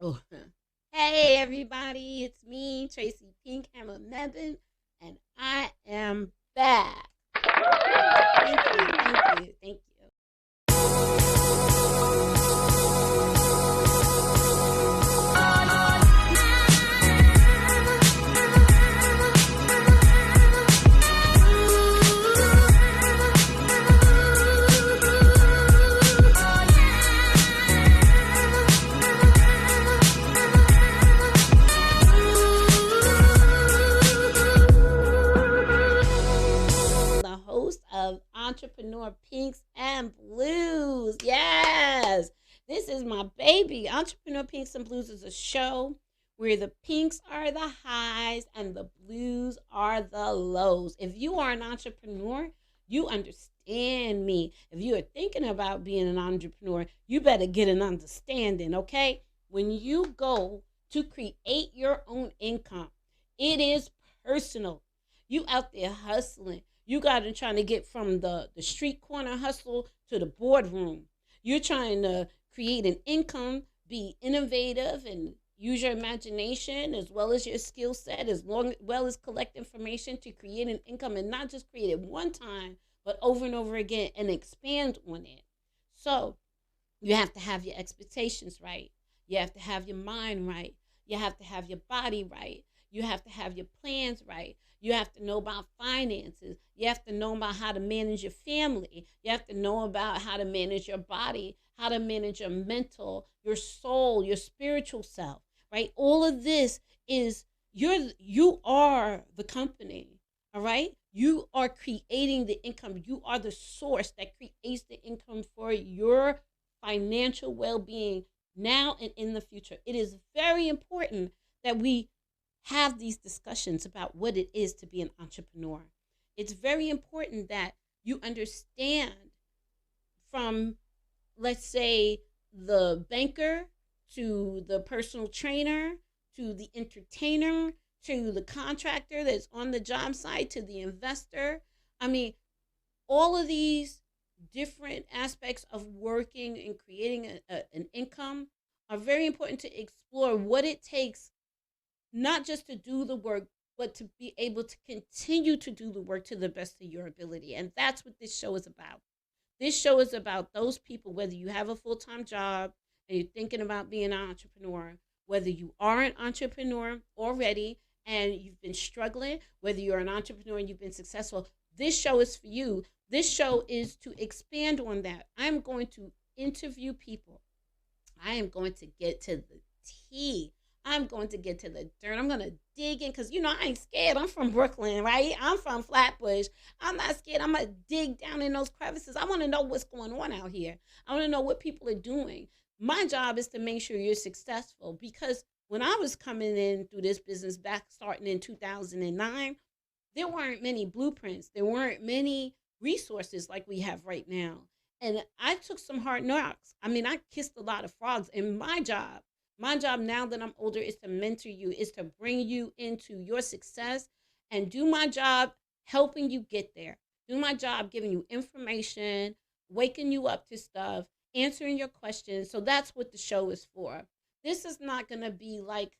Oh, hey everybody, it's me, Tracy Pink Hammer Mebin, and I am back. Thank you. The host of Entrepreneur Pinks and Blues. Yes, this is my baby. Entrepreneur Pinks and Blues is a show where the pinks are the highs and the blues are the lows. If you are an entrepreneur, you understand me. If you are thinking about being an entrepreneur, you better get an understanding, okay? When you go to create your own income, it is personal. You out there hustling. You got to trying to get from the street corner hustle to the boardroom. You're trying to create an income, be innovative, and use your imagination as well as your skill set, well as collect information to create an income and not just create it one time, but over and over again and expand on it. So you have to have your expectations right. You have to have your mind right. You have to have your body right. You have to have your plans right. You have to know about finances. You have to know about how to manage your family. You have to know about how to manage your body, how to manage your mental, your soul, your spiritual self, right? All of this is you are the company, all right? You are creating the income. You are the source that creates the income for your financial well-being now and in the future. It is very important that we have these discussions about what it is to be an entrepreneur. It's very important that you understand from, let's say, the banker to the personal trainer to the entertainer to the contractor that's on the job site to the investor. I mean, all of these different aspects of working and creating an income are very important to explore what it takes, not just to do the work, but to be able to continue to do the work to the best of your ability. And that's what this show is about. This show is about those people, whether you have a full time job and you're thinking about being an entrepreneur, whether you are an entrepreneur already and you've been struggling, whether you're an entrepreneur and you've been successful. This show is for you. This show is to expand on that. I'm going to interview people. I am going to get to the tea. I'm going to get to the dirt. I'm going to dig in because, I ain't scared. I'm from Brooklyn, right? I'm from Flatbush. I'm not scared. I'm going to dig down in those crevices. I want to know what's going on out here. I want to know what people are doing. My job is to make sure you're successful because when I was coming in through this business back starting in 2009, there weren't many blueprints. There weren't many resources like we have right now. And I took some hard knocks. I mean, I kissed a lot of frogs. And my job now that I'm older is to mentor you, is to bring you into your success and do my job helping you get there. Do my job giving you information, waking you up to stuff, answering your questions. So that's what the show is for. This is not going to be like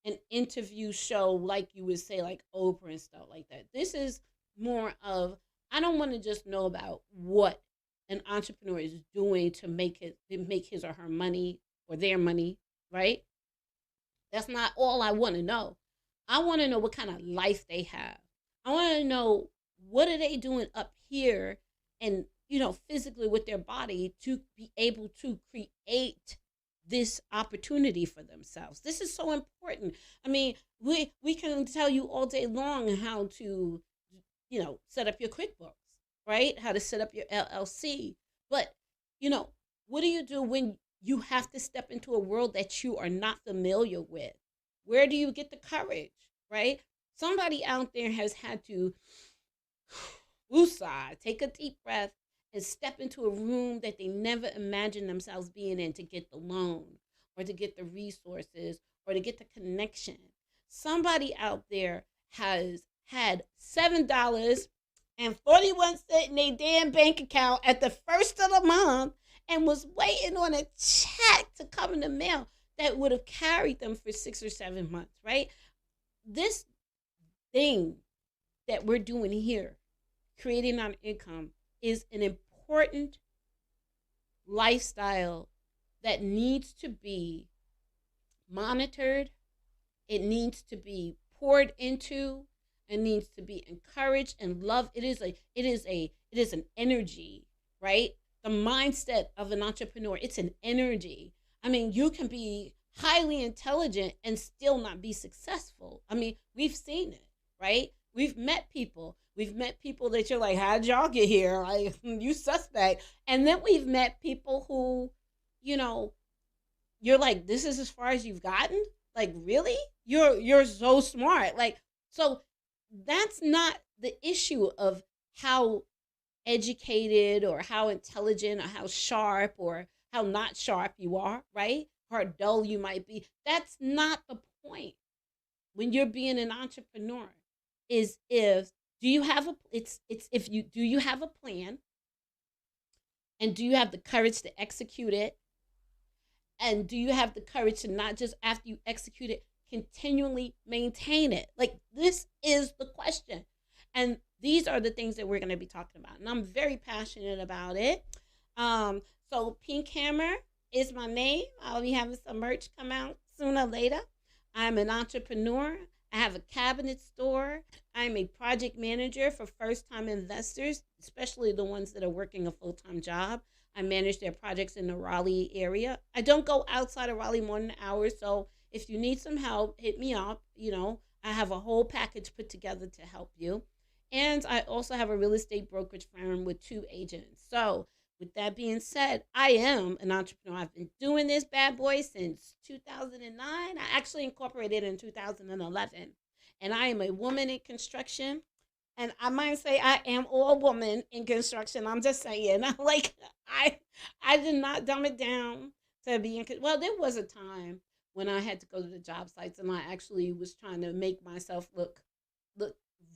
an interview show like you would say like Oprah and stuff like that. This is more of, I don't want to just know about what an entrepreneur is doing to make his or her money or their money, right? That's not all I want to know. I want to know what kind of life they have. I want to know what are they doing up here and physically with their body to be able to create this opportunity for themselves. This is so important. I mean, we can tell you all day long how to set up your QuickBooks, right? How to set up your LLC. But, you know, what do you do when you have to step into a world that you are not familiar with? Where do you get the courage, right? Somebody out there has had to woosah, take a deep breath and step into a room that they never imagined themselves being in to get the loan or to get the resources or to get the connection. Somebody out there has had $7.41 in their damn bank account at the first of the month and was waiting on a check to come in the mail. that would have carried them for 6 or 7 months, right? This thing that we're doing here, creating our income, is an important lifestyle that needs to be monitored. It needs to be poured into. It needs to be encouraged and loved. It is an energy, right? The mindset of an entrepreneur, it's an energy. I mean, you can be highly intelligent and still not be successful. I mean, we've seen it, right? We've met people. We've met people that you're like, how'd y'all get here? Like, you suspect. And then we've met people who, you know, you're like, this is as far as you've gotten? Like, really? You're so smart. Like, so that's not the issue of how educated or how intelligent or how sharp or how not sharp you are, right? How dull you might be. That's not the point when you're being an entrepreneur. Is if do you have a it's if you do you have a plan, and do you have the courage to execute it, and do you have the courage to not just after you execute it continually maintain it? Like, this is the question. And these are the things that we're going to be talking about, and I'm very passionate about it. So Pink Hammer is my name. I'll be having some merch come out sooner or later. I'm an entrepreneur. I have a cabinet store. I'm a project manager for first-time investors, especially the ones that are working a full-time job. I manage their projects in the Raleigh area. I don't go outside of Raleigh more than an hour, so if you need some help, hit me up. I have a whole package put together to help you. And I also have a real estate brokerage firm with 2 agents. So with that being said, I am an entrepreneur. I've been doing this bad boy since 2009. I actually incorporated in 2011. And I am a woman in construction. And I might say I am all woman in construction. I'm just saying. Like, I did not dumb it down to be in. Well, there was a time when I had to go to the job sites, and I actually was trying to make myself look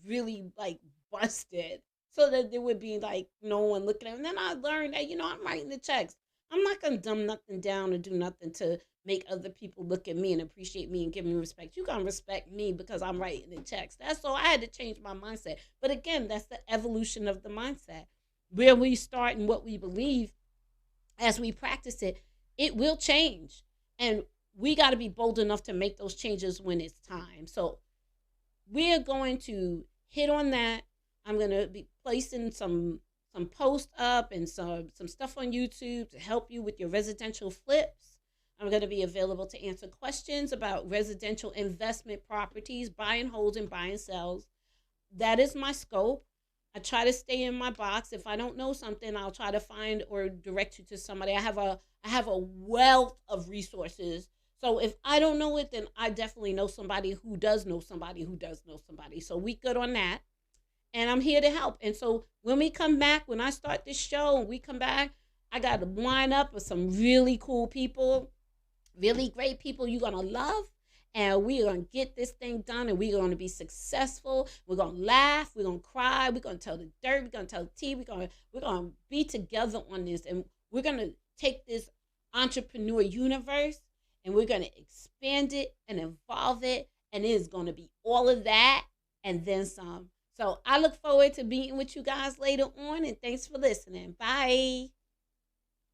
really like busted, so that there would be like no one looking at me. And then I learned that, I'm writing the checks. I'm not gonna dumb nothing down or do nothing to make other people look at me and appreciate me and give me respect. You gonna respect me because I'm writing the checks. That's all. I had to change my mindset. But again, that's the evolution of the mindset. Where we start and what we believe, as we practice it, it will change. And we got to be bold enough to make those changes when it's time. So we're going to hit on that. I'm going to be placing some posts up and some stuff on YouTube to help you with your residential flips. I'm going to be available to answer questions about residential investment properties, buy and hold and buy and sells. That is my scope. I try to stay in my box. If I don't know something, I'll try to find or direct you to somebody. I have a wealth of resources. So if I don't know it, then I definitely know somebody who does know somebody who does know somebody. So we good on that. And I'm here to help. And so when we come back, when I start this show and we come back, I got a lineup of some really cool people, really great people you're going to love. And we're going to get this thing done, and we're going to be successful. We're going to laugh. We're going to cry. We're going to tell the dirt. We're going to tell the tea. We're going to be together on this. And we're going to take this entrepreneur universe, and we're going to expand it and evolve it. And it is going to be all of that and then some. So I look forward to being with you guys later on. And thanks for listening. Bye.